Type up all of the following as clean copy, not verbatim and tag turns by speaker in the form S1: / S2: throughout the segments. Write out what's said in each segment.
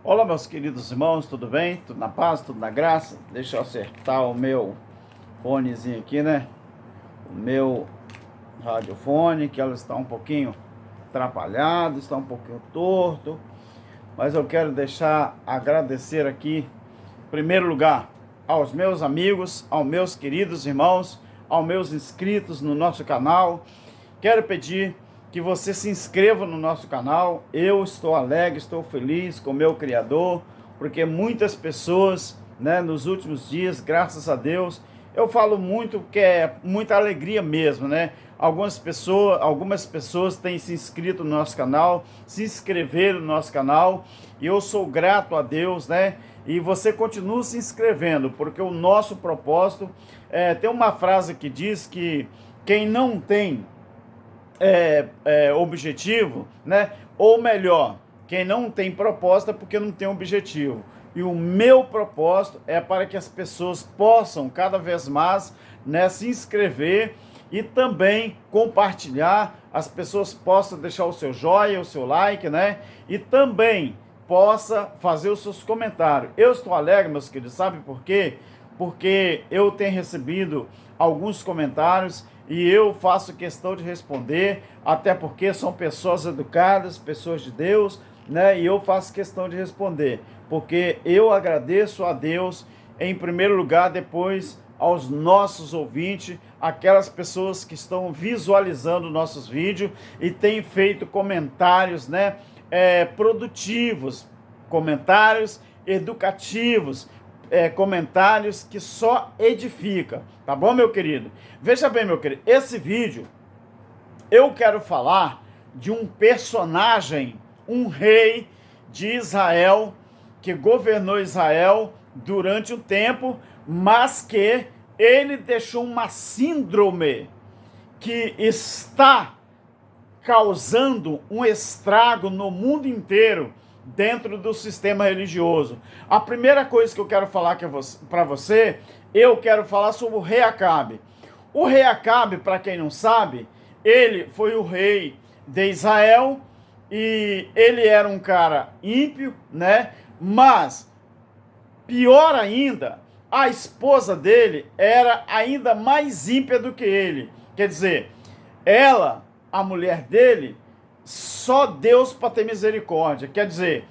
S1: Olá, meus queridos irmãos, tudo bem? Tudo na paz, tudo na graça? Deixa eu acertar o meu fonezinho aqui, né? O meu radiofone, que ela está um pouquinho atrapalhado, está um pouquinho torto, mas eu quero agradecer aqui, em primeiro lugar, aos meus amigos, aos meus queridos irmãos, aos meus inscritos no nosso canal. Quero pedir que você se inscreva no nosso canal. Eu estou alegre, estou feliz com o meu Criador, porque muitas pessoas, né, nos últimos dias, graças a Deus, eu falo muito que é muita alegria mesmo, né? Algumas pessoas têm se inscrito no nosso canal, se inscreveram no nosso canal, e eu sou grato a Deus, né? E você continua se inscrevendo, porque o nosso propósito tem uma frase que diz que quem não tem objetivo, né? Ou melhor, quem não tem propósito é porque não tem objetivo. E o meu propósito é para que as pessoas possam cada vez mais, né, se inscrever e também compartilhar, as pessoas possam deixar o seu joinha, o seu like, né? E também possa fazer os seus comentários. Eu estou alegre, meus queridos, sabe por quê? Porque eu tenho recebido alguns comentários e eu faço questão de responder, até porque são pessoas educadas, pessoas de Deus, né? E eu faço questão de responder, porque eu agradeço a Deus em primeiro lugar, depois aos nossos ouvintes, aquelas pessoas que estão visualizando nossos vídeos e têm feito comentários, né, produtivos, comentários educativos, comentários que só edifica, tá bom, meu querido? Veja bem, meu querido, esse vídeo eu quero falar de um personagem, um rei de Israel, que governou Israel durante um tempo, mas que ele deixou uma síndrome que está causando um estrago no mundo inteiro dentro do sistema religioso. A primeira coisa que eu quero falar para você, eu quero falar sobre o rei Acabe. O rei Acabe, para quem não sabe, ele foi o rei de Israel e ele era um cara ímpio, né? Mas, pior ainda, a esposa dele era ainda mais ímpia do que ele. Quer dizer, ela, a mulher dele, só Deus para ter misericórdia. Quer dizer,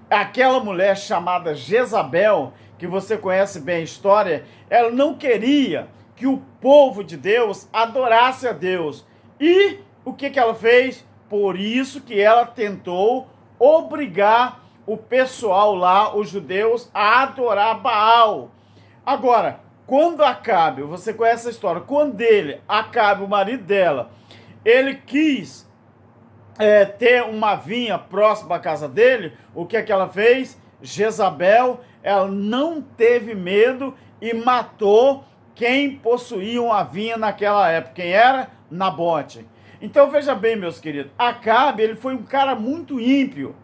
S1: aquela mulher chamada Jezabel, que você conhece bem a história, ela não queria que o povo de Deus adorasse a Deus. E o que ela fez? Por isso que ela tentou obrigar o pessoal lá, os judeus, a adorar Baal. Agora, quando Acabe, você conhece a história, quando Acabe, o marido dela, ele quis ter uma vinha próxima à casa dele, o que ela fez? Jezabel, ela não teve medo e matou quem possuía uma vinha naquela época. Quem era? Nabote. Então veja bem, meus queridos, Acabe, ele foi um cara muito ímpio.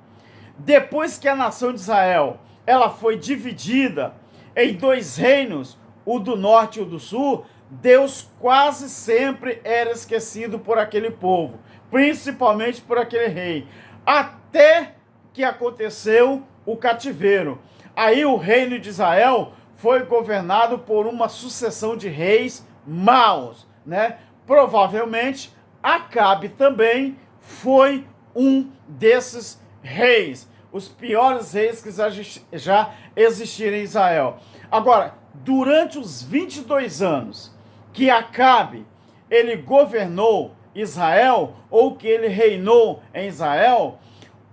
S1: Depois que a nação de Israel ela foi dividida em dois reinos, o do norte e o do sul, Deus quase sempre era esquecido por aquele povo, principalmente por aquele rei, até que aconteceu o cativeiro. Aí o reino de Israel foi governado por uma sucessão de reis maus, né? Provavelmente Acabe também foi um desses reis, os piores reis que já existiram em Israel. Agora, durante os 22 anos que Acabe ele governou Israel, ou que ele reinou em Israel,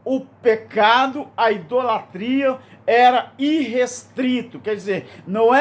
S1: o pecado, a idolatria era irrestrito, quer dizer, não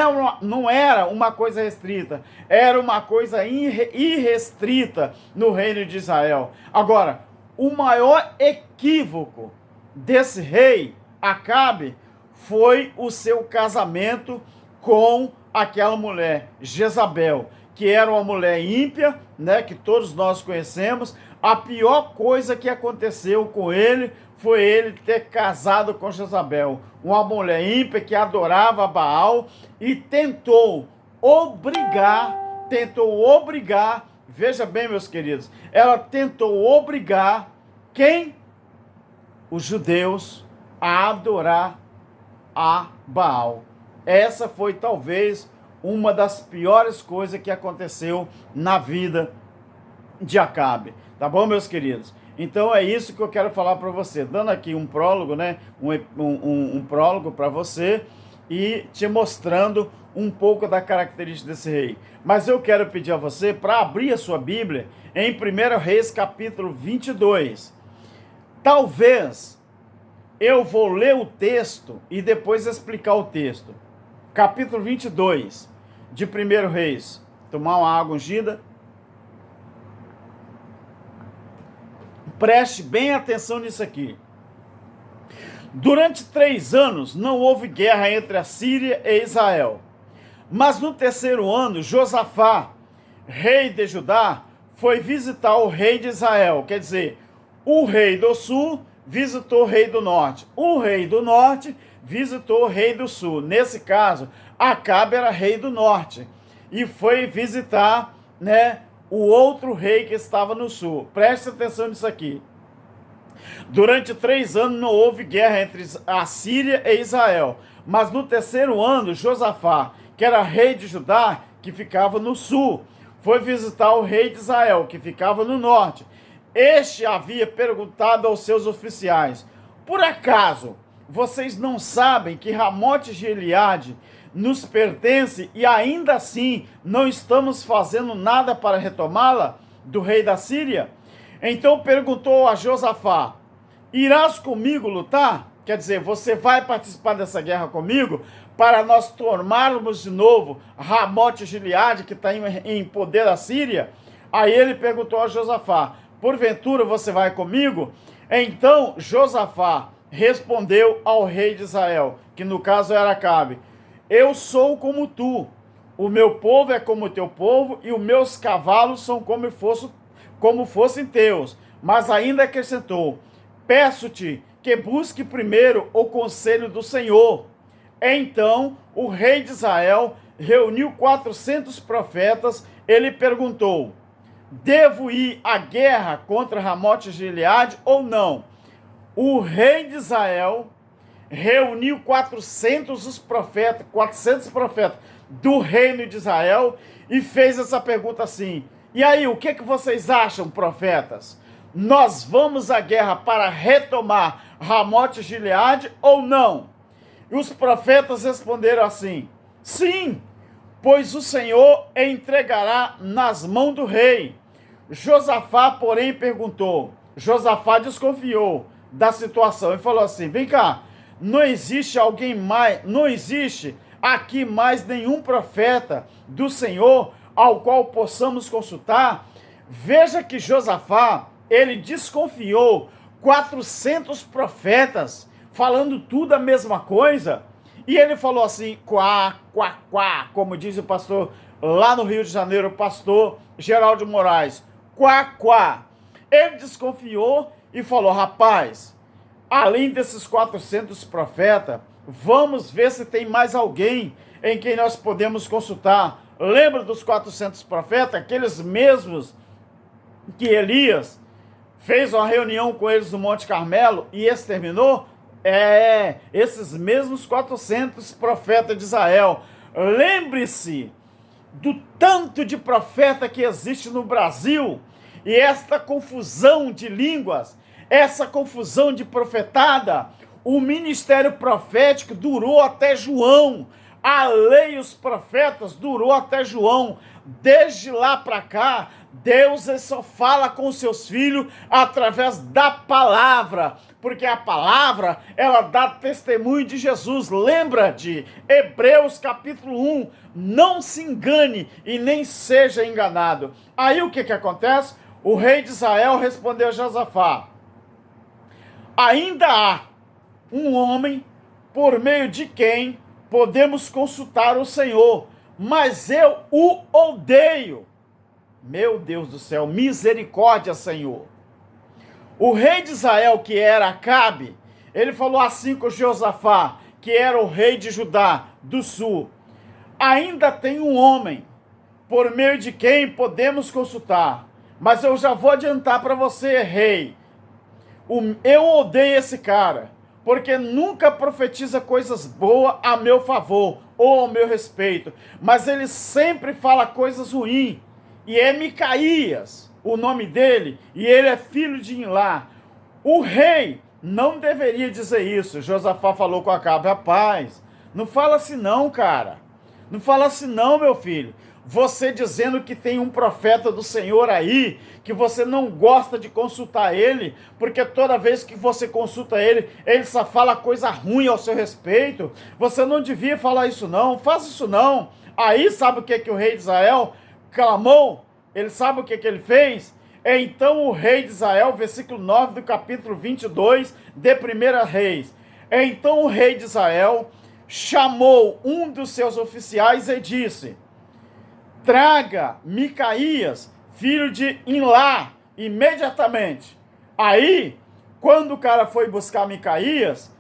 S1: era uma coisa restrita, era uma coisa irrestrita no reino de Israel. Agora, o maior equívoco desse rei, Acabe, foi o seu casamento com aquela mulher, Jezabel, que era uma mulher ímpia, né, que todos nós conhecemos. A pior coisa que aconteceu com ele foi ele ter casado com Jezabel, uma mulher ímpia que adorava Baal e tentou obrigar, veja bem, meus queridos, ela tentou obrigar quem? Os judeus a adorar a Baal. Essa foi talvez uma das piores coisas que aconteceu na vida de Acabe. Tá bom, meus queridos? Então é isso que eu quero falar para você, dando aqui um prólogo, né? Um prólogo para você e te mostrando um pouco da característica desse rei. Mas eu quero pedir a você para abrir a sua Bíblia em 1 Reis capítulo 22. Talvez eu vou ler o texto e depois explicar o texto. Capítulo 22 de 1 Reis. Tomar uma água ungida. Preste bem atenção nisso aqui. Durante 3 anos não houve guerra entre a Síria e Israel. Mas no 3º ano, Josafá, rei de Judá, foi visitar o rei de Israel. Quer dizer, o rei do sul visitou o rei do norte. O rei do norte visitou o rei do sul. Nesse caso, Acabe era rei do norte. E foi visitar, né, o outro rei que estava no sul. Preste atenção nisso aqui. Durante 3 anos não houve guerra entre a Síria e Israel. Mas no 3º ano, Josafá, que era rei de Judá, que ficava no sul, foi visitar o rei de Israel, que ficava no norte. Este havia perguntado aos seus oficiais: por acaso vocês não sabem que Ramote Gileade nos pertence e ainda assim não estamos fazendo nada para retomá-la do rei da Síria? Então perguntou a Josafá: irás comigo lutar? Quer dizer, você vai participar dessa guerra comigo para nós tomarmos de novo Ramote Gileade, que está em poder da Síria? Aí ele perguntou a Josafá: porventura você vai comigo? Então Josafá respondeu ao rei de Israel, que no caso era Acabe: eu sou como tu, o meu povo é como o teu povo, e os meus cavalos são como fossem teus. Mas ainda acrescentou: peço-te que busque primeiro o conselho do Senhor. Então o rei de Israel reuniu 400 profetas. Ele perguntou: devo ir à guerra contra Ramote Gileade ou não? O rei de Israel reuniu 400 profetas do reino de Israel e fez essa pergunta assim: e aí, o que vocês acham, profetas? Nós vamos à guerra para retomar Ramote Gileade ou não? E os profetas responderam assim: sim, pois o Senhor entregará nas mãos do rei. Josafá, porém, perguntou. Josafá desconfiou da situação e falou assim: vem cá, não existe aqui mais nenhum profeta do Senhor ao qual possamos consultar? Veja que Josafá, ele desconfiou 400 profetas falando tudo a mesma coisa, e ele falou assim: quá, quá, quá, como diz o pastor lá no Rio de Janeiro, o pastor Geraldo Moraes, quá, quá. Ele desconfiou e falou: rapaz, além desses 400 profetas, vamos ver se tem mais alguém em quem nós podemos consultar. Lembra dos 400 profetas, aqueles mesmos que Elias fez uma reunião com eles no Monte Carmelo e exterminou? Esses mesmos 400 profetas de Israel. Lembre-se do tanto de profeta que existe no Brasil, e esta confusão de línguas, essa confusão de profetada. O ministério profético durou até João. A lei e os profetas durou até João. Desde lá para cá, Deus só fala com seus filhos através da palavra, porque a palavra, ela dá testemunho de Jesus. Lembra de Hebreus capítulo 1, não se engane e nem seja enganado. Aí o que acontece? O rei de Israel respondeu a Josafá: ainda há um homem por meio de quem podemos consultar o Senhor, mas eu o odeio. Meu Deus do céu, misericórdia, Senhor. O rei de Israel, que era Acabe, ele falou assim com Josafá, que era o rei de Judá do sul: ainda tem um homem por meio de quem podemos consultar, mas eu já vou adiantar para você, rei, eu odeio esse cara. porque nunca profetiza coisas boas a meu favor ou ao meu respeito, mas ele sempre fala coisas ruins. E é Micaías o nome dele, e ele é filho de Inlá. O rei não deveria dizer isso. Josafá falou com Acabe: rapaz, não fala assim não, cara. Não fala assim não, meu filho. Você dizendo que tem um profeta do Senhor aí, que você não gosta de consultar ele, porque toda vez que você consulta ele, ele só fala coisa ruim ao seu respeito. Você não devia falar isso não, faça isso não. Aí sabe o que o rei de Israel clamou? Ele sabe o que ele fez? Então o rei de Israel, versículo 9 do capítulo 22 de 1 Reis. Então o rei de Israel chamou um dos seus oficiais e disse: traga Micaías, filho de Inlá, imediatamente. Aí, quando o cara foi buscar Micaías,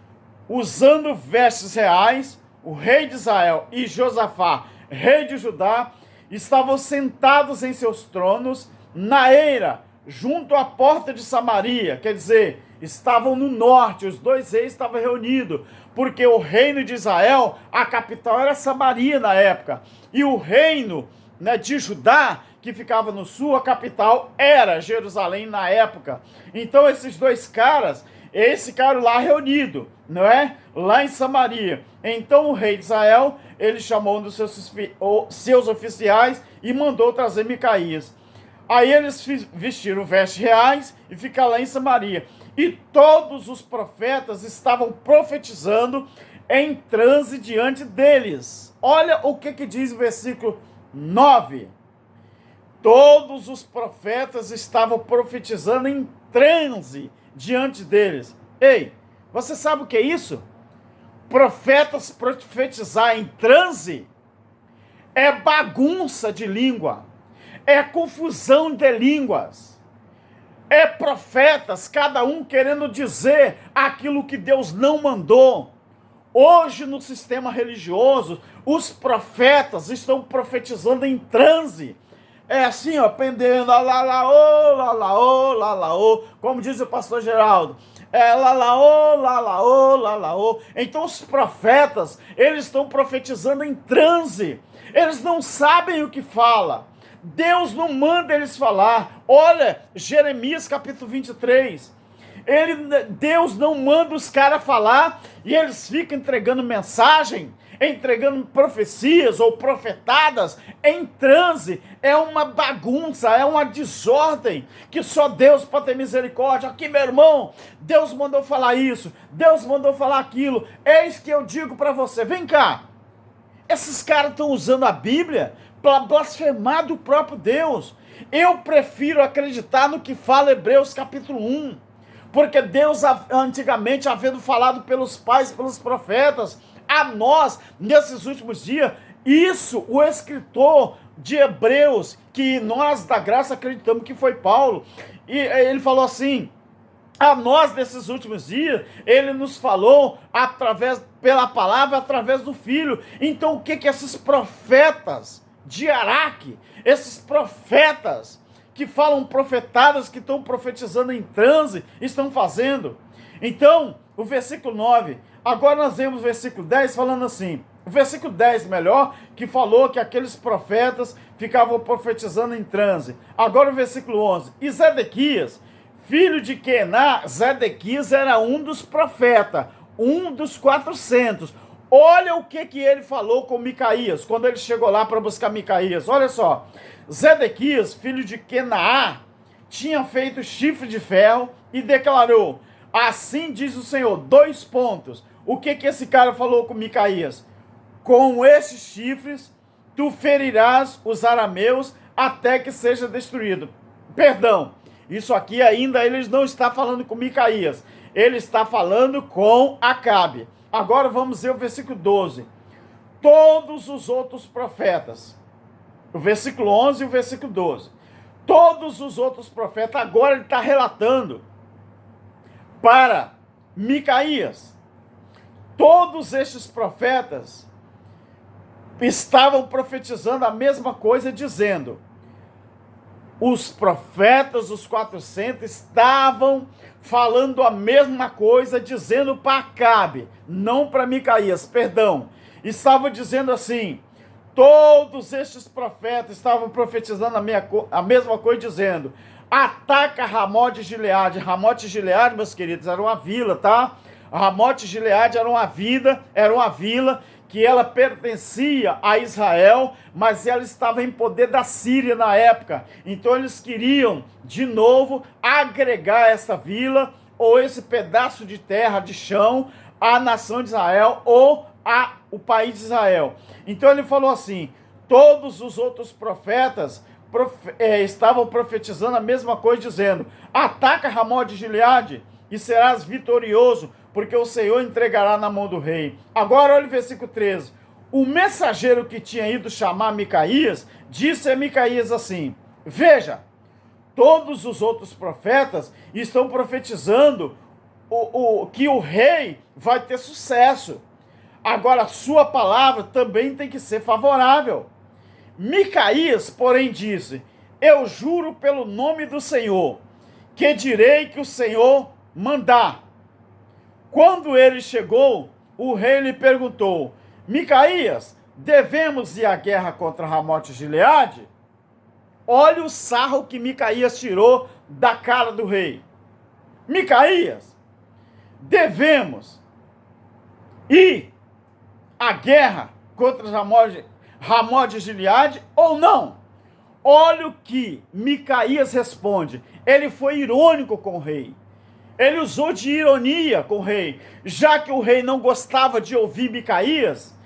S1: usando vestes reais, o rei de Israel e Josafá, rei de Judá, estavam sentados em seus tronos na eira, junto à porta de Samaria. Quer dizer, estavam no norte, os dois reis estavam reunidos, porque o reino de Israel, a capital era Samaria na época, e o reino, de Judá, que ficava no sul, a capital era Jerusalém na época. Então esses dois caras, eles ficaram lá reunidos, não é? Lá em Samaria. Então o rei de Israel, ele chamou um dos seus oficiais e mandou trazer Micaías. Aí eles vestiram vestes reais e ficaram lá em Samaria. E todos os profetas estavam profetizando em transe diante deles. Olha o que diz o versículo 9. Todos os profetas estavam profetizando em transe diante deles. Ei, você sabe o que é isso? Profetas profetizar em transe é bagunça de língua, é confusão de línguas, é profetas, cada um querendo dizer aquilo que Deus não mandou. Hoje, no sistema religioso, os profetas estão profetizando em transe. É assim, ó, pendendo, lalaô, lalaô, lalaô, como diz o pastor Geraldo. Lalaô, lalaô, lalaô. Então os profetas, eles estão profetizando em transe. Eles não sabem o que fala. Deus não manda eles falar. Olha, Jeremias capítulo 23. Deus não manda os caras falar e eles ficam entregando mensagem, entregando profecias ou profetadas em transe. É uma bagunça, é uma desordem que só Deus pode ter misericórdia. Aqui, meu irmão, Deus mandou falar isso, Deus mandou falar aquilo. Eis que eu digo para você, vem cá, esses caras estão usando a Bíblia para blasfemar do próprio Deus. Eu prefiro acreditar no que fala Hebreus capítulo 1. Porque Deus, antigamente, havendo falado pelos pais, pelos profetas, a nós, nesses últimos dias, isso, o escritor de Hebreus, que nós da graça acreditamos que foi Paulo, e ele falou assim: a nós, nesses últimos dias, ele nos falou pela palavra, através do Filho. Então, o que esses profetas de Araque, esses profetas que falam profetadas, que estão profetizando em transe, estão fazendo? Então, o versículo 9, agora nós vemos o versículo 10 falando assim, o versículo 10 melhor, que falou que aqueles profetas ficavam profetizando em transe. Agora o versículo 11, e Zedequias, filho de Quená, Zedequias era um dos profetas, um dos 400. Olha o que ele falou com Micaías, quando ele chegou lá para buscar Micaías. Olha só, Zedequias, filho de Quenaá, tinha feito chifre de ferro e declarou: assim diz o Senhor, 2 pontos. O que esse cara falou com Micaías? Com esses chifres, tu ferirás os arameus até que seja destruído. Perdão, isso aqui ainda ele não está falando com Micaías, ele está falando com Acabe. Agora vamos ver o versículo 12. Todos os outros profetas, o versículo 11 e o versículo 12. Todos os outros profetas, agora ele está relatando para Micaías. Todos estes profetas estavam profetizando a mesma coisa, dizendo: os profetas, os 400, estavam falando a mesma coisa, dizendo para Acabe, não para Micaías, perdão. Estavam dizendo assim, todos estes profetas estavam profetizando a mesma coisa, dizendo, ataca Ramote de Gileade. Ramote de Gileade, meus queridos, era uma vila, tá? Ramote de Gileade era uma vila que ela pertencia a Israel, mas ela estava em poder da Síria na época. Então eles queriam, de novo, agregar essa vila, ou esse pedaço de terra, de chão, à nação de Israel, ou o país de Israel. Então ele falou assim, todos os outros profetas estavam profetizando a mesma coisa, dizendo, ataca Ramote de Gileade e serás vitorioso, porque o Senhor entregará na mão do rei. Agora olha o versículo 13. O mensageiro que tinha ido chamar Micaías, disse a Micaías assim, veja, todos os outros profetas estão profetizando que o rei vai ter sucesso. Agora a sua palavra também tem que ser favorável. Micaías, porém, disse, eu juro pelo nome do Senhor, que direi que o Senhor mandar. Quando ele chegou, o rei lhe perguntou, Micaías, devemos ir à guerra contra Ramote de Gileade? Olha o sarro que Micaías tirou da cara do rei. Micaías, devemos ir à guerra contra Ramote de Gileade ou não? Olha o que Micaías responde. Ele foi irônico com o rei. Ele usou de ironia com o rei, já que o rei não gostava de ouvir Micaías,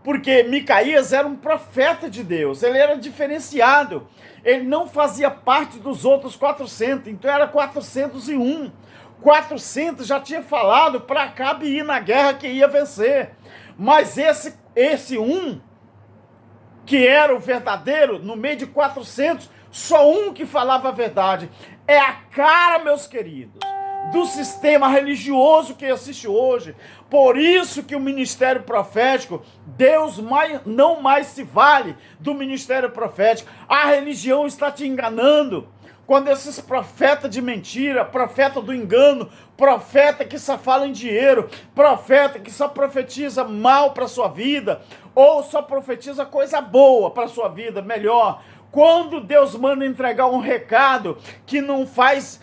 S1: porque Micaías era um profeta de Deus, ele era diferenciado, ele não fazia parte dos outros 400, então era 401. 400 já tinha falado para Acabe ir na guerra que ia vencer, mas esse um, que era o verdadeiro, no meio de 400, só um que falava a verdade. É a cara, meus queridos, do sistema religioso que existe hoje. Por isso que o ministério profético, Deus não mais se vale do ministério profético. A religião está te enganando. Quando esses profetas de mentira, profeta do engano, profeta que só fala em dinheiro, profeta que só profetiza mal para sua vida, ou só profetiza coisa boa para sua vida, melhor. Quando Deus manda entregar um recado que não faz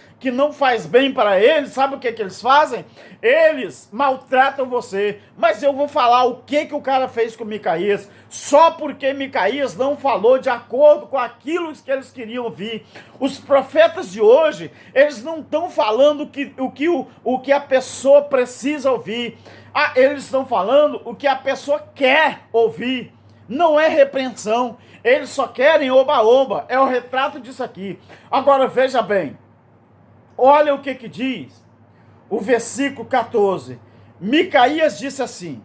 S1: bem para eles, sabe o que eles fazem? Eles maltratam você. Mas eu vou falar o que o cara fez com Micaías, só porque Micaías não falou de acordo com aquilo que eles queriam ouvir. Os profetas de hoje, eles não estão falando o que a pessoa precisa ouvir. Eles estão falando o que a pessoa quer ouvir. Não é repreensão. Eles só querem oba-oba. É o retrato disso aqui. Agora veja bem. Olha o que diz o versículo 14. Micaías disse assim.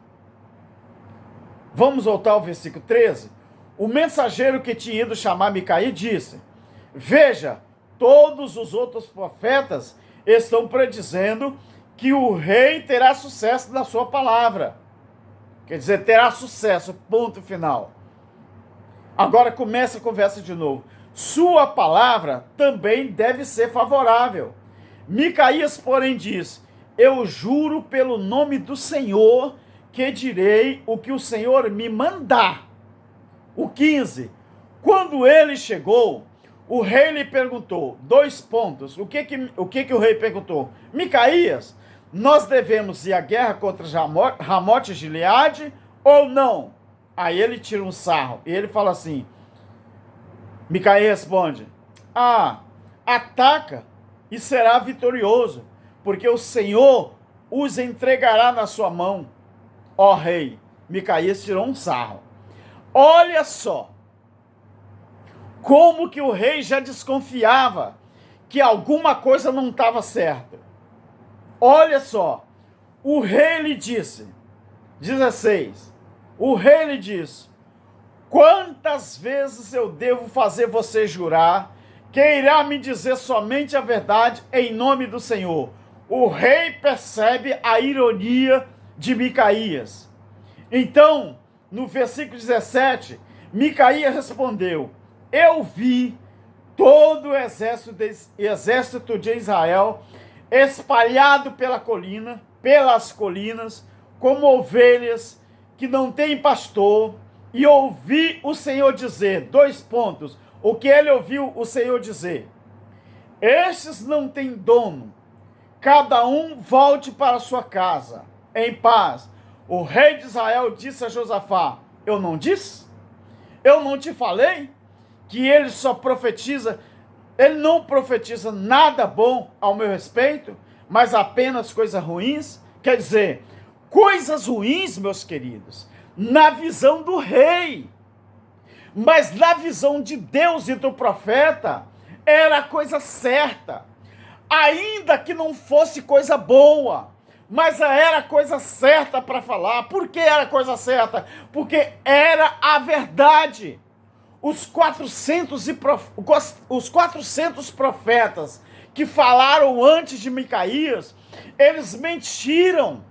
S1: Vamos voltar ao versículo 13. O mensageiro que tinha ido chamar Micaías disse, veja, todos os outros profetas estão predizendo que o rei terá sucesso na sua palavra. Quer dizer, terá sucesso, ponto final. Agora começa a conversa de novo. Sua palavra também deve ser favorável. Micaías, porém, diz, eu juro pelo nome do Senhor que direi o que o Senhor me mandar. O 15. Quando ele chegou, o rei lhe perguntou, 2 pontos. O que o rei perguntou? Micaías, nós devemos ir à guerra contra Ramote de Gileade ou não? Aí ele tira um sarro e ele fala assim, Micaías responde, ataca e será vitorioso, porque o Senhor os entregará na sua mão, ó rei. Micaías tirou um sarro. Olha só, como que o rei já desconfiava que alguma coisa não estava certa. Olha só, o rei lhe disse, 16, o rei lhe disse, quantas vezes eu devo fazer você jurar que irá me dizer somente a verdade em nome do Senhor? O rei percebe a ironia de Micaías. Então, no versículo 17, Micaías respondeu, eu vi todo o exército de Israel, espalhado pela colina, pelas colinas, como ovelhas que não têm pastor, e ouvi o Senhor dizer, 2 pontos, o que ele ouviu o Senhor dizer: estes não têm dono, cada um volte para sua casa, em paz. O rei de Israel disse a Josafá: eu não disse? Eu não te falei que ele só profetiza, ele não profetiza nada bom ao meu respeito, mas apenas coisas ruins? Quer dizer, coisas ruins, meus queridos, na visão do rei, mas na visão de Deus e do profeta, era a coisa certa, ainda que não fosse coisa boa, mas era a coisa certa para falar. Por que era a coisa certa? Porque era a verdade. Os 400 profetas que falaram antes de Micaías, eles mentiram.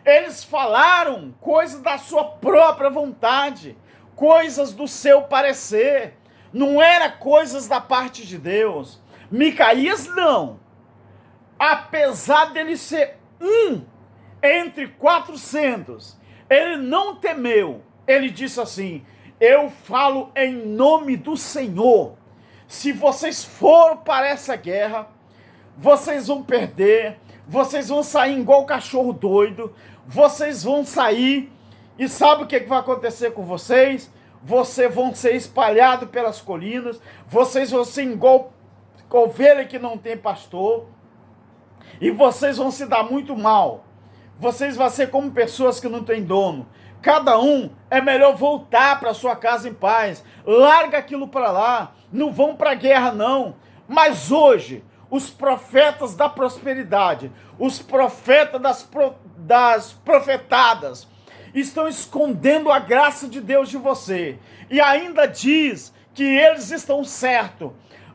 S1: Eles falaram coisas da sua própria vontade, coisas do seu parecer. Não era coisas da parte de Deus. Micaías não. Apesar dele ser um entre 400, ele não temeu. Ele disse assim: eu falo em nome do Senhor. Se vocês forem para essa guerra, vocês vão perder, vocês vão sair igual cachorro doido, vocês vão sair, e sabe o que vai acontecer com vocês? Vocês vão ser espalhados pelas colinas, vocês vão ser igual ovelha que não tem pastor, e vocês vão se dar muito mal. Vocês vão ser como pessoas que não têm dono. Cada um é melhor voltar para sua casa em paz. Larga aquilo para lá. Não vão para a guerra, não. Mas hoje, os profetas da prosperidade, os profetas das profetadas, estão escondendo a graça de Deus de você. E ainda diz que eles estão certos.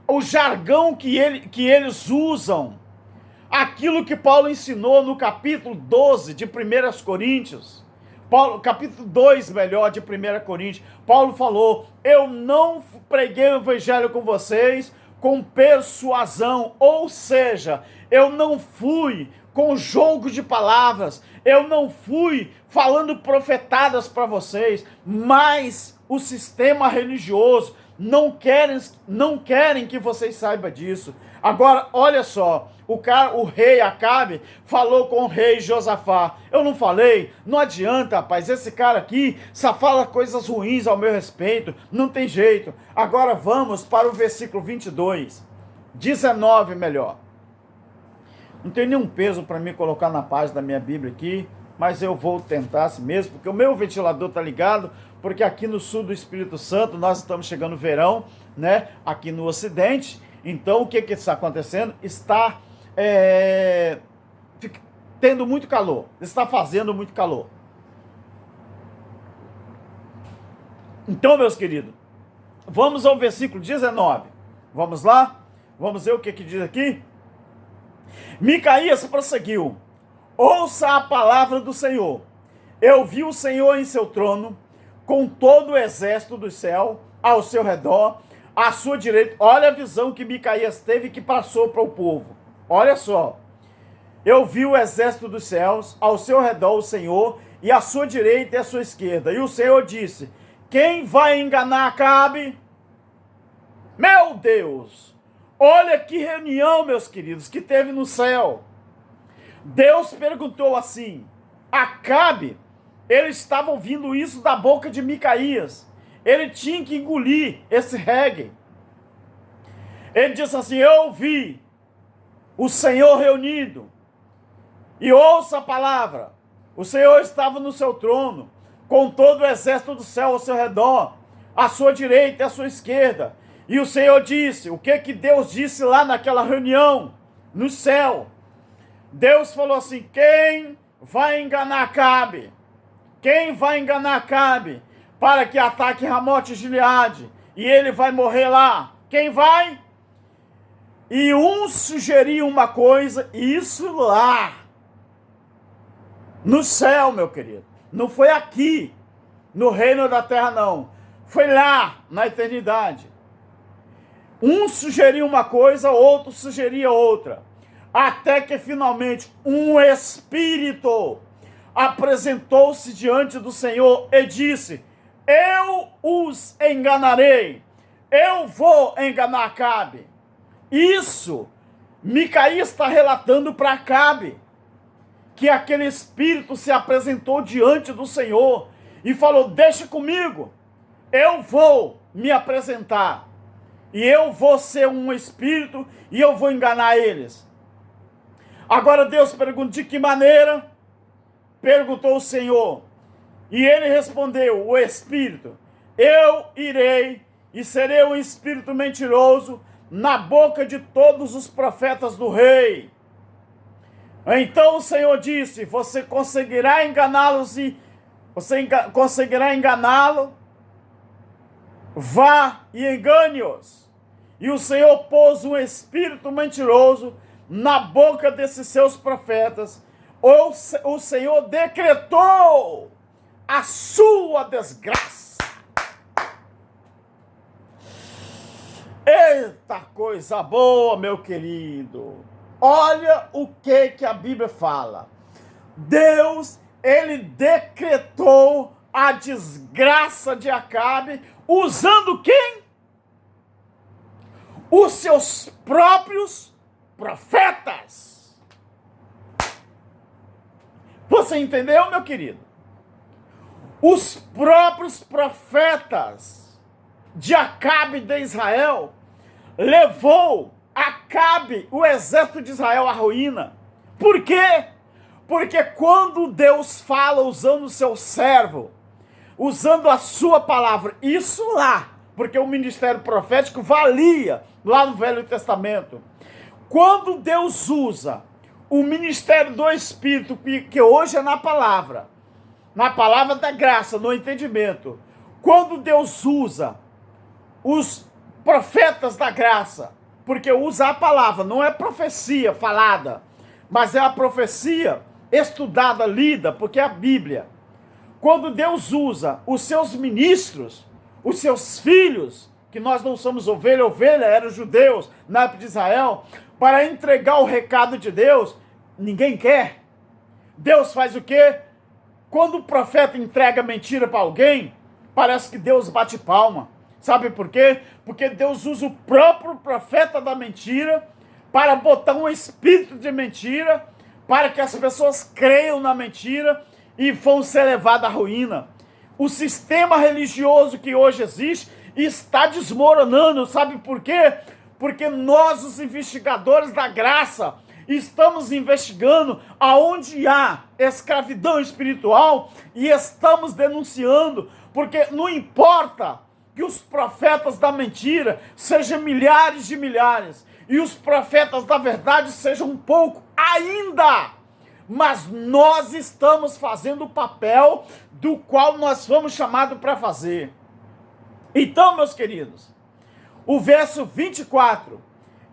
S1: O jargão que eles usam, aquilo que Paulo ensinou no capítulo 12 de 1 Coríntios, capítulo 2, melhor, de 1 Coríntios, Paulo falou: eu não preguei o evangelho com vocês com persuasão, ou seja, eu não fui com jogo de palavras, eu não fui falando profetadas para vocês, mas o sistema religioso não querem que vocês saibam disso. Agora, olha só, o rei Acabe falou com o rei Josafá: eu não falei? Não adianta, rapaz, esse cara aqui só fala coisas ruins ao meu respeito, não tem jeito. Agora vamos para o versículo 22, 19 melhor. Não tem nenhum peso para mim colocar na página da minha Bíblia aqui, mas eu vou tentar assim mesmo, porque o meu ventilador tá ligado, porque aqui no sul do Espírito Santo nós estamos chegando no verão, né? Aqui no Ocidente. Então o que está acontecendo? Está tendo muito calor, está fazendo muito calor. Então, meus queridos, vamos ao versículo 19. Vamos lá? Vamos ver o que diz aqui? Micaías prosseguiu: ouça a palavra do Senhor. Eu vi o Senhor em seu trono, com todo o exército do céu ao seu redor, à sua direita. Olha a visão que Micaías teve, que passou para o povo. Olha só. Eu vi o exército dos céus, ao seu redor o Senhor, e à sua direita e à sua esquerda. E o Senhor disse: quem vai enganar Acabe? Meu Deus! Olha que reunião, meus queridos, que teve no céu. Deus perguntou assim: Acabe, ele estava ouvindo isso da boca de Micaías. Ele tinha que engolir esse reggae. Ele disse assim: eu ouvi o Senhor reunido, e ouça a palavra. O Senhor estava no seu trono, com todo o exército do céu ao seu redor, à sua direita e à sua esquerda. E o Senhor disse: o que Deus disse lá naquela reunião, no céu? Deus falou assim: quem vai enganar Acabe? Quem vai enganar Acabe para que ataque Ramote e Gileade? E ele vai morrer lá. Quem vai? E um sugeriu uma coisa, e isso lá, no céu, meu querido. Não foi aqui, no reino da terra, não. Foi lá, na eternidade. Um sugeria uma coisa, outro sugeria outra. Até que finalmente um espírito apresentou-se diante do Senhor e disse: eu os enganarei, eu vou enganar Acabe. Isso, Micaías está relatando para Acabe, que aquele espírito se apresentou diante do Senhor e falou: deixa comigo, eu vou me apresentar, e eu vou ser um espírito e eu vou enganar eles. Agora Deus pergunta: de que maneira? Perguntou o Senhor. E ele respondeu, o espírito: eu irei e serei um espírito mentiroso na boca de todos os profetas do rei. Então o Senhor disse: você conseguirá enganá-los e você conseguirá enganá-lo? Vá e engane-os. E o Senhor pôs um espírito mentiroso na boca desses seus profetas. O Senhor decretou a sua desgraça. Eita coisa boa, meu querido. Olha o que a Bíblia fala. Deus, ele decretou a desgraça de Acabe usando quem? Os seus próprios profetas. Você entendeu, meu querido? Os próprios profetas de Acabe de Israel levou Acabe, o exército de Israel, à ruína. Por quê? Porque quando Deus fala usando o seu servo, usando a sua palavra, isso lá, porque o ministério profético valia lá no Velho Testamento. Quando Deus usa o ministério do Espírito, que hoje é na palavra da graça, no entendimento, quando Deus usa os profetas da graça, porque usa a palavra, não é profecia falada, mas é a profecia estudada, lida, porque é a Bíblia. Quando Deus usa os seus ministros, os seus filhos, que nós não somos ovelha eram judeus na época de Israel, para entregar o recado de Deus, ninguém quer. Deus faz o quê? Quando o profeta entrega mentira para alguém, parece que Deus bate palma. Sabe por quê? Porque Deus usa o próprio profeta da mentira para botar um espírito de mentira, para que as pessoas creiam na mentira e vão ser levadas à ruína. O sistema religioso que hoje existe está desmoronando. Sabe por quê? Porque nós, os investigadores da graça, estamos investigando aonde há escravidão espiritual e estamos denunciando, porque não importa que os profetas da mentira sejam milhares de milhares e os profetas da verdade sejam um pouco ainda, mas nós estamos fazendo o papel do qual nós fomos chamados para fazer. Então, meus queridos, o verso 24,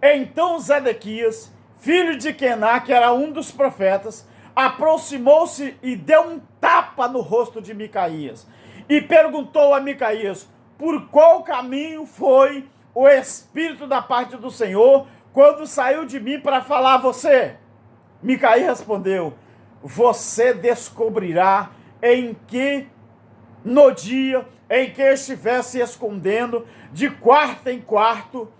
S1: então Zedequias, filho de Quená, que era um dos profetas, aproximou-se e deu um tapa no rosto de Micaías e perguntou a Micaías: por qual caminho foi o Espírito da parte do Senhor quando saiu de mim para falar a você? Micaías respondeu: você descobrirá no dia em que estiver se escondendo de quarto em quarto.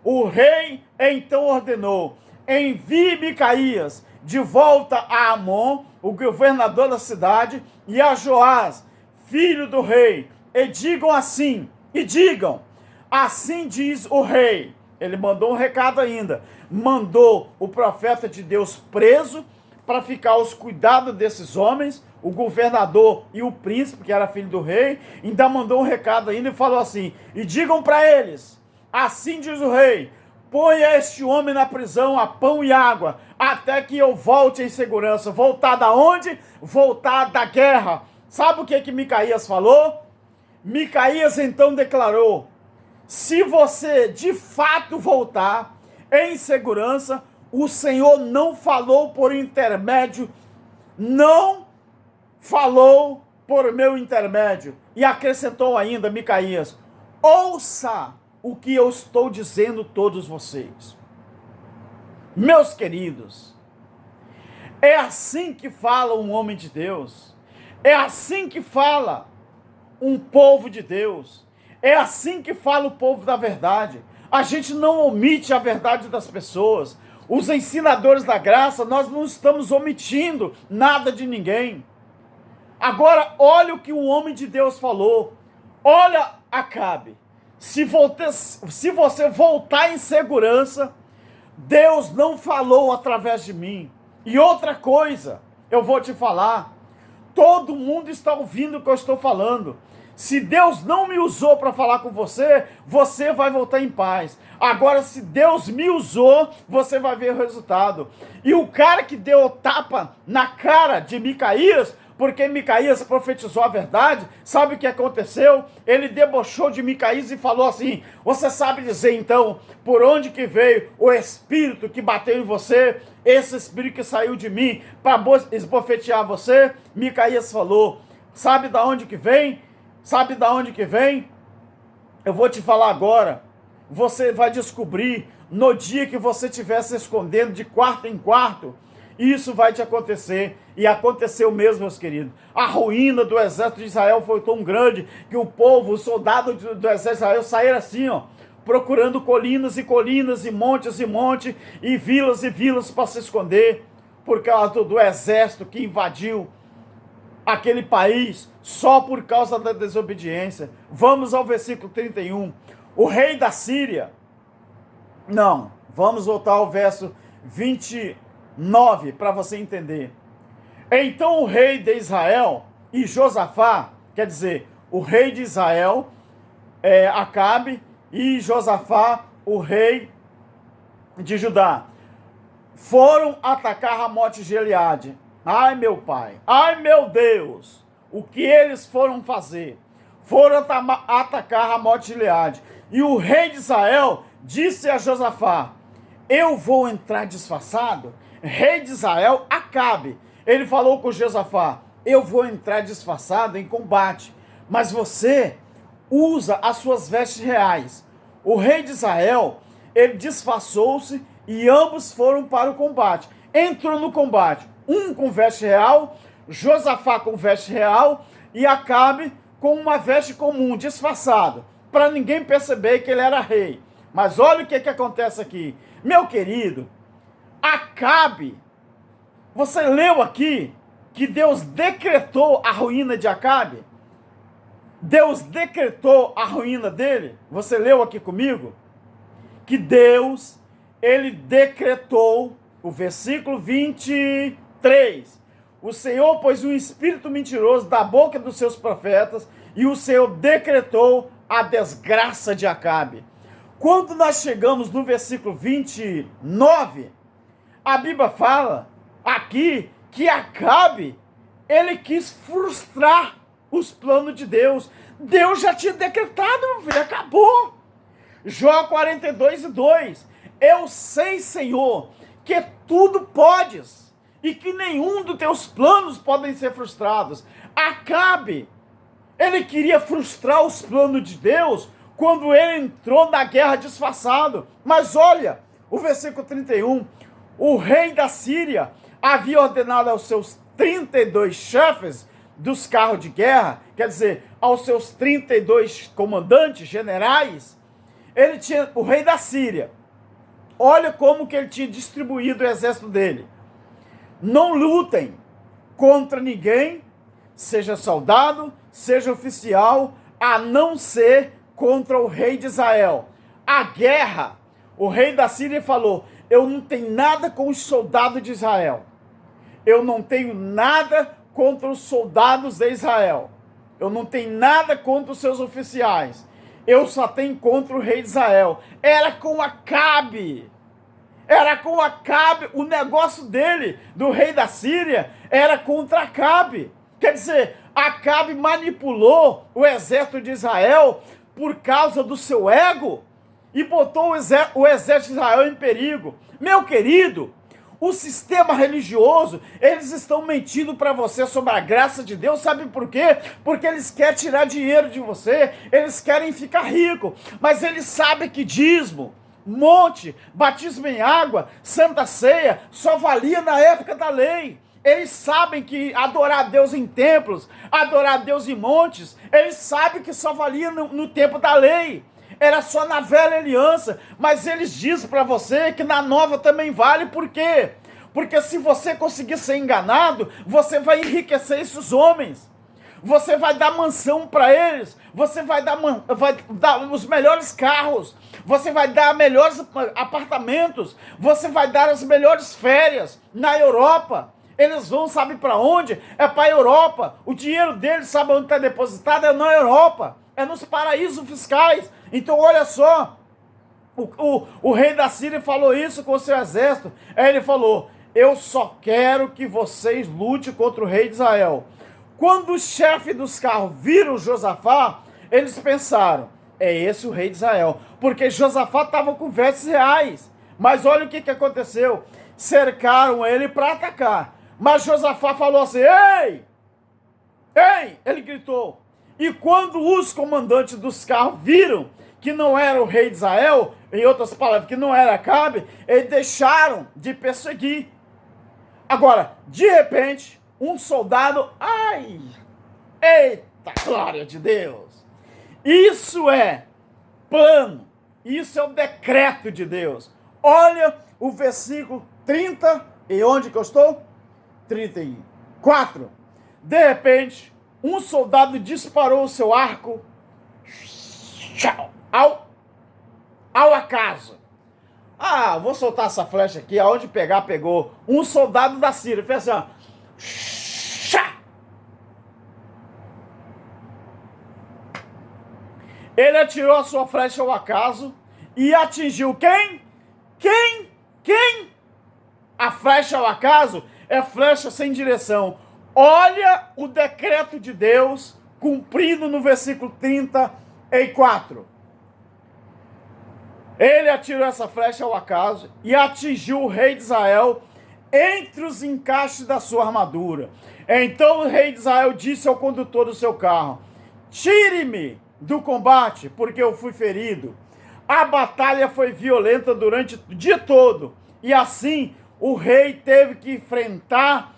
S1: O rei então ordenou: envie Micaías de volta a Amon, o governador da cidade, e a Joás, filho do rei, e digam assim, assim diz o rei. Ele mandou um recado ainda, mandou o profeta de Deus preso para ficar aos cuidados desses homens, o governador e o príncipe, que era filho do rei. Ainda mandou um recado ainda e falou assim: e digam para eles, assim diz o rei, ponha este homem na prisão a pão e água, até que eu volte em segurança. Voltar da onde? Voltar da guerra. Sabe o que Micaías falou? Micaías então declarou: se você de fato voltar em segurança, o Senhor não falou por intermédio, não falou por meu intermédio. E acrescentou ainda Micaías: ouça o que eu estou dizendo a todos vocês. Meus queridos, é assim que fala um homem de Deus, é assim que fala um povo de Deus, é assim que fala o povo da verdade. A gente não omite a verdade das pessoas. Os ensinadores da graça, nós não estamos omitindo nada de ninguém. Agora, olha o que um homem de Deus falou. Olha, Acabe, se você voltar em segurança, Deus não falou através de mim. E outra coisa, eu vou te falar, todo mundo está ouvindo o que eu estou falando. Se Deus não me usou para falar com você, você vai voltar em paz. Agora, se Deus me usou, você vai ver o resultado. E o cara que deu tapa na cara de Micaías, porque Micaías profetizou a verdade, sabe o que aconteceu? Ele debochou de Micaías e falou assim: você sabe dizer então por onde que veio o espírito que bateu em você? Esse espírito que saiu de mim para esbofetear você? Micaías falou: sabe da onde que vem? Sabe da onde que vem? Eu vou te falar agora. Você vai descobrir no dia que você estiver se escondendo de quarto em quarto. Isso vai te acontecer. E aconteceu mesmo, meus queridos. A ruína do exército de Israel foi tão grande que o povo, os soldados do exército de Israel saíram assim, ó, procurando colinas e colinas, e montes e vilas para se esconder, por causa do exército que invadiu aquele país só por causa da desobediência. Vamos ao versículo 31. O rei da Síria... Não, vamos voltar ao verso 29 para você entender. Então o rei de Israel e Josafá, quer dizer, o rei de Israel, Acabe, e Josafá, o rei de Judá, foram atacar Ramote de Gileade. Ai, meu pai, ai, meu Deus, o que eles foram fazer? Foram atacar Ramote de Gileade. E o rei de Israel disse a Josafá: eu vou entrar disfarçado? Rei de Israel, Acabe, ele falou com Josafá: eu vou entrar disfarçado em combate, mas você usa as suas vestes reais. O rei de Israel, ele disfarçou-se e ambos foram para o combate. Entrou no combate, um com veste real, Josafá com veste real e Acabe com uma veste comum, disfarçado, para ninguém perceber que ele era rei. Mas olha o que acontece aqui. Meu querido, Acabe, você leu aqui que Deus decretou a ruína de Acabe? Deus decretou a ruína dele? Você leu aqui comigo? Que Deus, ele decretou, o versículo 23, o Senhor pôs um espírito mentiroso da boca dos seus profetas e o Senhor decretou a desgraça de Acabe. Quando nós chegamos no versículo 29, a Bíblia fala aqui que Acabe, ele quis frustrar os planos de Deus. Deus já tinha decretado, meu filho, acabou. Jó 42:2. Eu sei, Senhor, que tudo podes e que nenhum dos teus planos podem ser frustrados. Acabe, ele queria frustrar os planos de Deus quando ele entrou na guerra disfarçado. Mas olha, o versículo 31, o rei da Síria havia ordenado aos seus 32 chefes dos carros de guerra, quer dizer, aos seus 32 comandantes, generais, ele tinha, o rei da Síria, olha como que ele tinha distribuído o exército dele. Não lutem contra ninguém, seja soldado, seja oficial, a não ser contra o rei de Israel. A guerra, o rei da Síria falou: eu não tenho nada com os soldados de Israel. Eu não tenho nada contra os soldados de Israel. Eu não tenho nada contra os seus oficiais. Eu só tenho contra o rei de Israel. Era com Acabe. Era com Acabe. O negócio dele, do rei da Síria, era contra Acabe. Quer dizer, Acabe manipulou o exército de Israel por causa do seu ego e botou o exército de Israel em perigo. Meu querido, O sistema religioso, eles estão mentindo para você sobre a graça de Deus, sabe por quê? Porque eles querem tirar dinheiro de você, eles querem ficar rico, mas eles sabem que dízimo, monte, batismo em água, santa ceia, só valia na época da lei. Eles sabem que adorar a Deus em templos, adorar a Deus em montes, eles sabem que só valia no tempo da lei. Era só na velha aliança, mas eles dizem para você que na nova também vale, por quê? Porque se você conseguir ser enganado, você vai enriquecer esses homens, você vai dar mansão para eles, você vai dar os melhores carros, você vai dar melhores apartamentos, você vai dar as melhores férias na Europa. Eles vão, sabe para onde? É para a Europa. O dinheiro deles, sabe onde está depositado? É na Europa. É nos paraísos fiscais. Então, olha só. O rei da Síria falou isso com o seu exército. Aí ele falou, eu só quero que vocês lutem contra o rei de Israel. Quando os chefes dos carros viram Josafá, eles pensaram, é esse o rei de Israel. Porque Josafá estava com vestes reais. Mas olha o que aconteceu. Cercaram ele para atacar. Mas Josafá falou assim, ei! Ei! Ele gritou. E quando os comandantes dos carros viram que não era o rei de Israel, em outras palavras, que não era Acabe, eles deixaram de perseguir. Agora, de repente, um soldado, ai! Eita, glória de Deus! Isso é plano, isso é o decreto de Deus. Olha o versículo 30, e onde que eu estou? 34. De repente, um soldado disparou o seu arco ao acaso. Ah, vou soltar essa flecha aqui, aonde pegar, pegou. Um soldado da Síria fez assim, ó. Ele atirou a sua flecha ao acaso e atingiu quem? Quem? A flecha ao acaso é flecha sem direção. Olha o decreto de Deus cumprido no versículo 34. Ele atirou essa flecha ao acaso e atingiu o rei de Israel entre os encaixes da sua armadura. Então o rei de Israel disse ao condutor do seu carro, tire-me do combate, porque eu fui ferido. A batalha foi violenta durante o dia todo, e assim o rei teve que enfrentar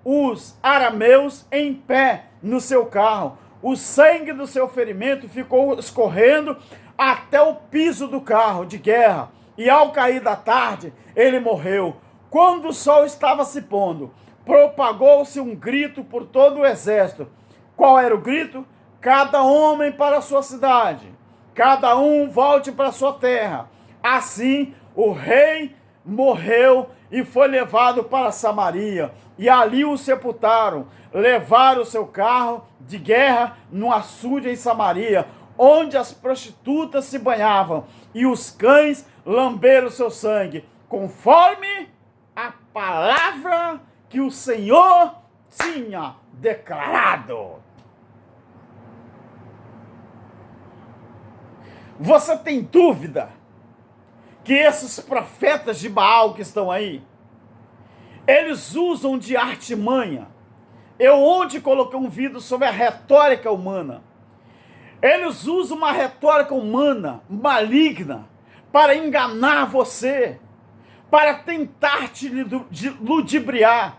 S1: os arameus em pé no seu carro. O sangue do seu ferimento ficou escorrendo até o piso do carro de guerra, e ao cair da tarde, ele morreu. Quando o sol estava se pondo, propagou-se um grito por todo o exército. Qual era o grito? Cada homem para a sua cidade, cada um volte para a sua terra. Assim, o rei morreu e foi levado para Samaria, e ali o sepultaram. Levaram o seu carro de guerra no açude em Samaria, onde as prostitutas se banhavam, e os cães lamberam seu sangue, conforme a palavra que o Senhor tinha declarado. Você tem dúvida que esses profetas de Baal que estão aí, eles usam de artimanha? Eu ontem coloquei um vídeo sobre a retórica humana. Eles usam uma retórica humana, maligna, para enganar você, para tentar te ludibriar.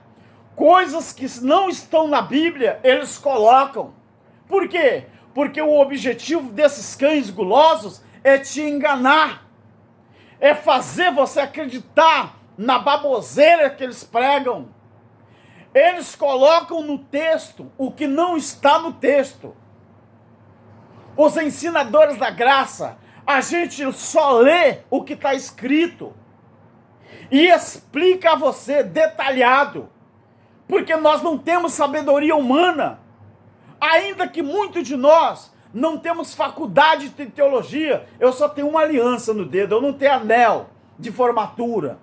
S1: Coisas que não estão na Bíblia, eles colocam. Por quê? Porque o objetivo desses cães gulosos é te enganar, é fazer você acreditar na baboseira que eles pregam. Eles colocam no texto o que não está no texto. Os ensinadores da graça, a gente só lê o que está escrito e explica a você detalhado, porque nós não temos sabedoria humana. Ainda que muitos de nós não temos faculdade de teologia, eu só tenho uma aliança no dedo, eu não tenho anel de formatura.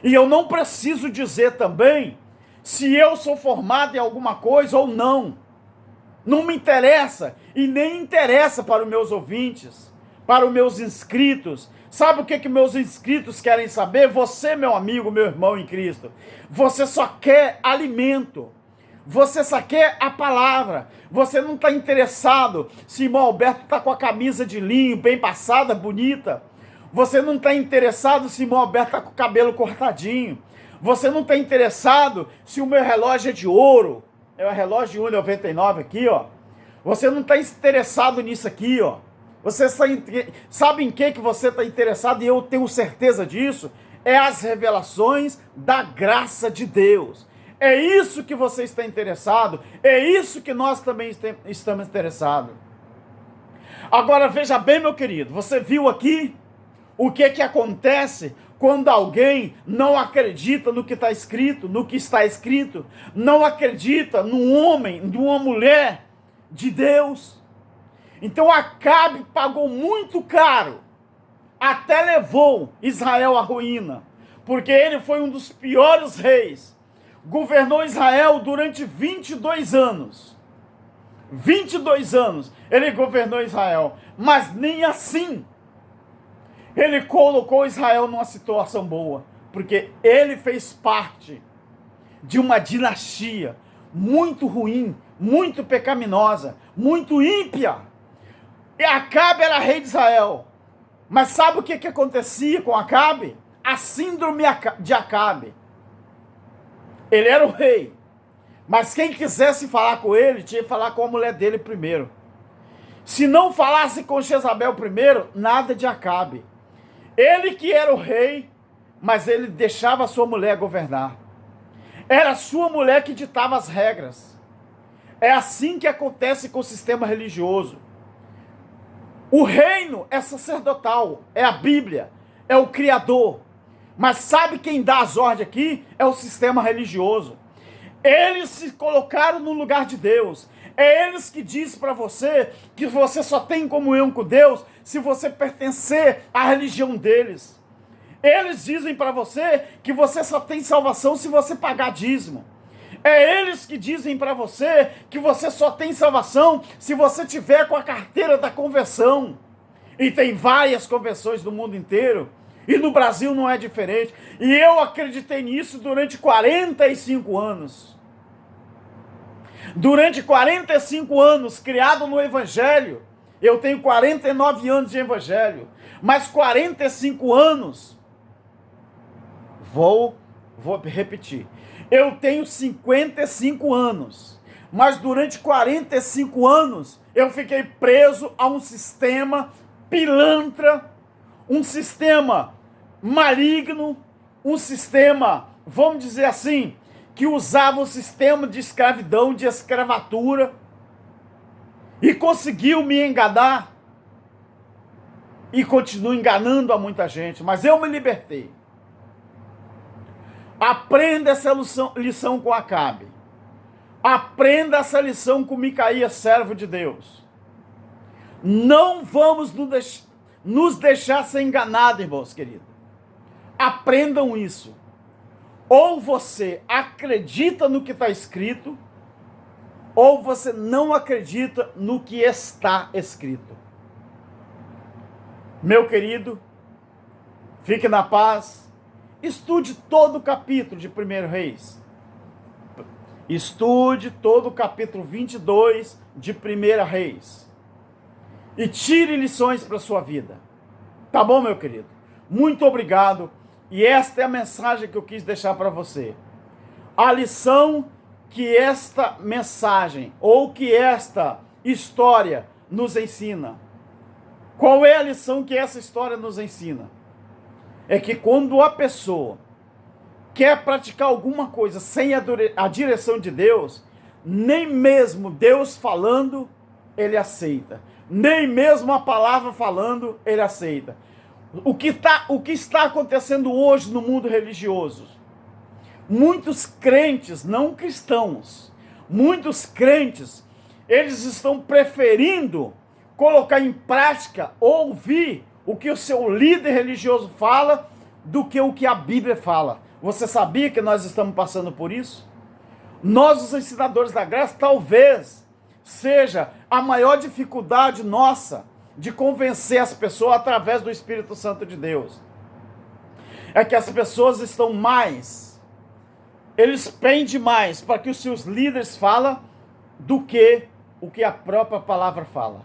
S1: E eu não preciso dizer também se eu sou formado em alguma coisa ou não. Não me interessa e nem interessa para os meus ouvintes, para os meus inscritos, Sabe o que meus inscritos querem saber? Você, meu amigo, meu irmão em Cristo, você só quer alimento. Você só quer a palavra. Você não está interessado se irmão Alberto está com a camisa de linho bem passada, bonita. Você não está interessado se irmão Alberto está com o cabelo cortadinho. Você não está interessado se o meu relógio é de ouro. É o relógio de 1,99 aqui, ó. Você não está interessado nisso aqui, ó. Você sabe em que você está interessado, e eu tenho certeza disso? É as revelações da graça de Deus. É isso que você está interessado, é isso que nós também estamos interessados. Agora veja bem, meu querido, você viu aqui o que acontece quando alguém não acredita no que está escrito, não acredita num homem, numa mulher de Deus. Então Acabe pagou muito caro, até levou Israel à ruína, porque ele foi um dos piores reis. Governou Israel durante 22 anos. 22 anos ele governou Israel, mas nem assim ele colocou Israel numa situação boa, porque ele fez parte de uma dinastia muito ruim, muito pecaminosa, muito ímpia. E Acabe era rei de Israel. Mas sabe o que acontecia com Acabe? A síndrome de Acabe. Ele era o rei, mas quem quisesse falar com ele, tinha que falar com a mulher dele primeiro. Se não falasse com Jezabel primeiro, nada de Acabe. Ele que era o rei, mas ele deixava a sua mulher governar. Era a sua mulher que ditava as regras. É assim que acontece com o sistema religioso. O reino é sacerdotal, é a Bíblia, é o Criador. Mas sabe quem dá as ordens aqui? É o sistema religioso. Eles se colocaram no lugar de Deus. É eles que dizem para você que você só tem comunhão com Deus se você pertencer à religião deles. Eles dizem para você que você só tem salvação se você pagar dízimo. É eles que dizem para você que você só tem salvação se você tiver com a carteira da conversão. E tem várias conversões no mundo inteiro. E no Brasil não é diferente. E eu acreditei nisso durante 45 anos. Durante 45 anos, criado no Evangelho. Eu tenho 49 anos de Evangelho. Mas 45 anos. Vou repetir. Eu tenho 55 anos. Mas durante 45 anos, eu fiquei preso a um sistema pilantra, um sistema maligno, um sistema, vamos dizer assim, que usava o sistema de escravidão, de escravatura, e conseguiu me enganar, e continua enganando a muita gente, mas eu me libertei. Aprenda essa lição com Acabe. Aprenda essa lição com Micaías, servo de Deus. Não vamos nos deixar ser enganados, irmãos queridos. Aprendam isso. Ou você acredita no que está escrito, ou você não acredita no que está escrito. Meu querido, fique na paz. Estude todo o capítulo de 1 Reis. Estude todo o capítulo 22 de 1 Reis. E tire lições para a sua vida. Tá bom, meu querido? Muito obrigado. E esta é a mensagem que eu quis deixar para você. A lição que esta mensagem, ou que esta história nos ensina. Qual é a lição que essa história nos ensina? É que quando a pessoa quer praticar alguma coisa sem a direção de Deus, nem mesmo Deus falando, ele aceita. Nem mesmo a palavra falando, ele aceita. O que está acontecendo hoje no mundo religioso? Muitos crentes não cristãos, muitos crentes, eles estão preferindo colocar em prática, ouvir o que o seu líder religioso fala, do que o que a Bíblia fala. Você sabia que nós estamos passando por isso? Nós, os ensinadores da graça, talvez seja a maior dificuldade nossa de convencer as pessoas através do Espírito Santo de Deus. É que as pessoas estão mais, eles pendem mais para que os seus líderes falem do que o que a própria palavra fala.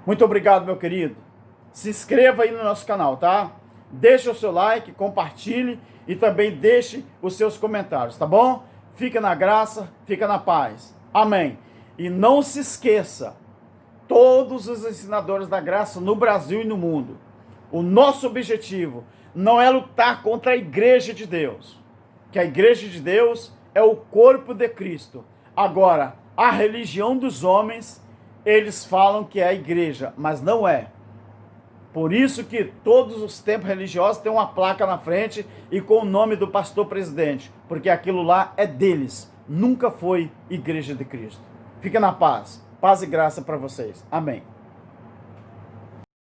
S1: Muito obrigado, meu querido. Se inscreva aí no nosso canal, tá? Deixe o seu like, compartilhe e também deixe os seus comentários, tá bom? Fica na graça, fica na paz. Amém. E não se esqueça, todos os ensinadores da graça no Brasil e no mundo, o nosso objetivo não é lutar contra a igreja de Deus, que a igreja de Deus é o corpo de Cristo. Agora, a religião dos homens, eles falam que é a igreja, mas não é. Por isso que todos os templos religiosos têm uma placa na frente e com o nome do pastor presidente, porque aquilo lá é deles, nunca foi igreja de Cristo. Fica na paz, paz e graça para vocês. Amém.